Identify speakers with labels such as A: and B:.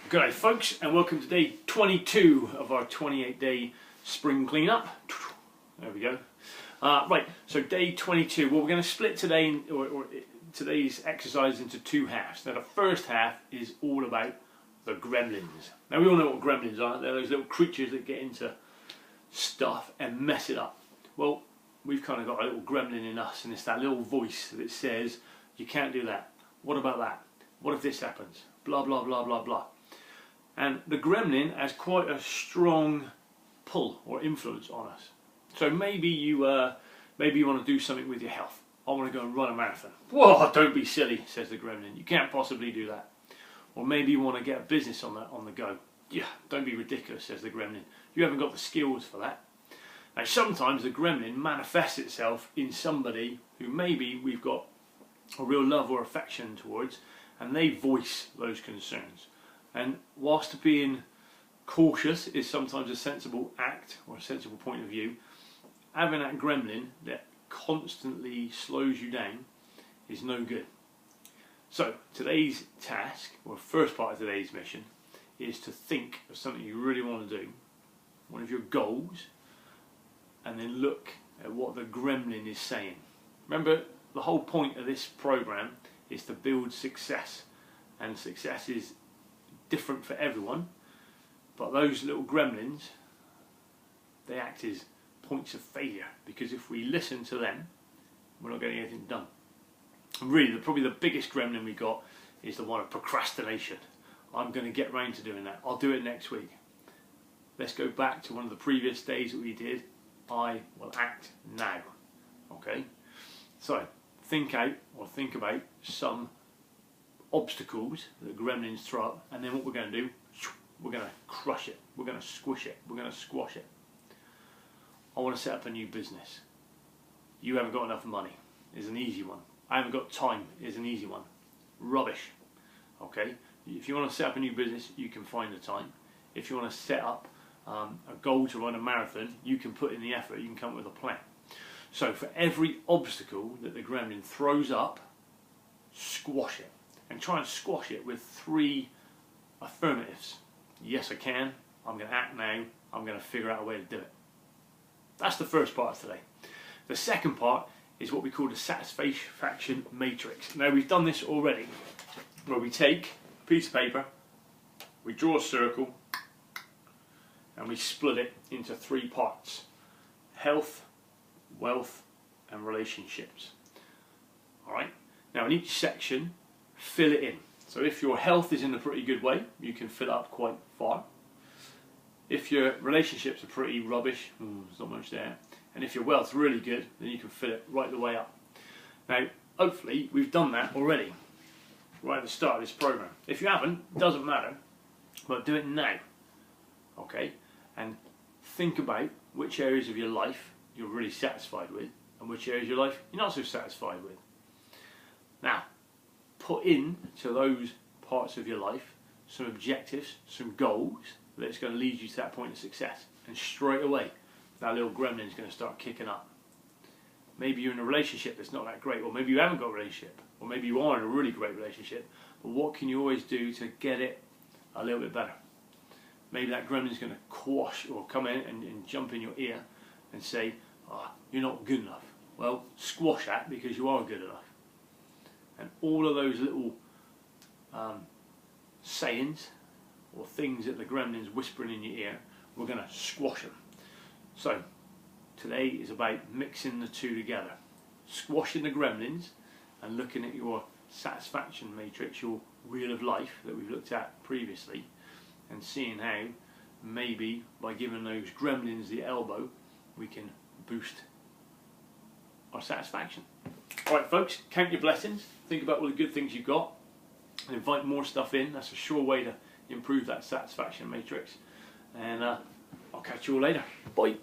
A: G'day folks, and welcome to day 22 of our 28-day spring cleanup. There we go. Right, so day 22. Well, we're going to split today, today's exercise into two halves. Now, the first half is all about the gremlins. Now, we all know what gremlins are. They're those little creatures that get into stuff and mess it up. Well, we've kind of got a little gremlin in us, and it's that little voice that says, you can't do that. What about that? What if this happens? Blah, blah, blah, blah, blah. And the gremlin has quite a strong pull or influence on us. So maybe you want to do something with your health. I want to go and run a marathon. Whoa, don't be silly, says the gremlin. You can't possibly do that. Or maybe you want to get a business on the go. Yeah, don't be ridiculous, says the gremlin. You haven't got the skills for that. Now, sometimes the gremlin manifests itself in somebody who maybe we've got a real love or affection towards, and they voice those concerns. And whilst being cautious is sometimes a sensible act or a sensible point of view, having that gremlin that constantly slows you down is no good. So today's task, or first part of today's mission, is to think of something you really want to do, one of your goals, and then look at what the gremlin is saying. Remember, the whole point of this program is to build success, and success is different for everyone, but those little gremlins, they act as points of failure, because if we listen to them, we're not getting anything done. And really, probably the biggest gremlin we got is the one of procrastination. I'm going to get round to doing that. I'll do it next week. Let's go back to one of the previous days that we did. I will act now. Okay? So, think about some obstacles that gremlins throw up, and then what we're going to do, we're going to crush it, we're going to squish it, we're going to squash it. I want to set up a new business. You haven't got enough money is an easy one. I haven't got time is an easy one. Rubbish. Okay, if you want to set up a new business, you can find the time. If you want to set up a goal to run a marathon, you can put in the effort, you can come up with a plan. So for every obstacle that the gremlin throws up, squash it. And try and squash it with 3 affirmatives. Yes, I can. I'm going to act now. I'm going to figure out a way to do it. That's the first part of today. The second part is what we call the satisfaction matrix. Now, we've done this already, where we take a piece of paper, we draw a circle, and we split it into 3 parts: health, wealth, and relationships. All right. Now, in each section, fill it in. So if your health is in a pretty good way, you can fill it up quite far. If your relationships are pretty rubbish, there's not much there. And if your wealth's really good, then you can fill it right the way up. Now, hopefully, we've done that already, right at the start of this program. If you haven't, it doesn't matter, but do it now. Okay? And think about which areas of your life you're really satisfied with, and which areas of your life you're not so satisfied with. Now, put in to those parts of your life some objectives, some goals that's going to lead you to that point of success. And straight away, that little gremlin is going to start kicking up. Maybe you're in a relationship that's not that great, or maybe you haven't got a relationship, or maybe you are in a really great relationship, but what can you always do to get it a little bit better? Maybe that gremlin is going to quash or come in and jump in your ear and say, oh, you're not good enough. Well, squash that, because you are good enough. And all of those little sayings or things that the gremlin's whispering in your ear, we're going to squash them. So today is about mixing the two together. Squashing the gremlins and looking at your satisfaction matrix, your wheel of life that we've looked at previously, and seeing how maybe by giving those gremlins the elbow, we can boost our satisfaction. Alright folks, count your blessings, think about all the good things you've got, and invite more stuff in. That's a sure way to improve that satisfaction matrix. And I'll catch you all later. Bye.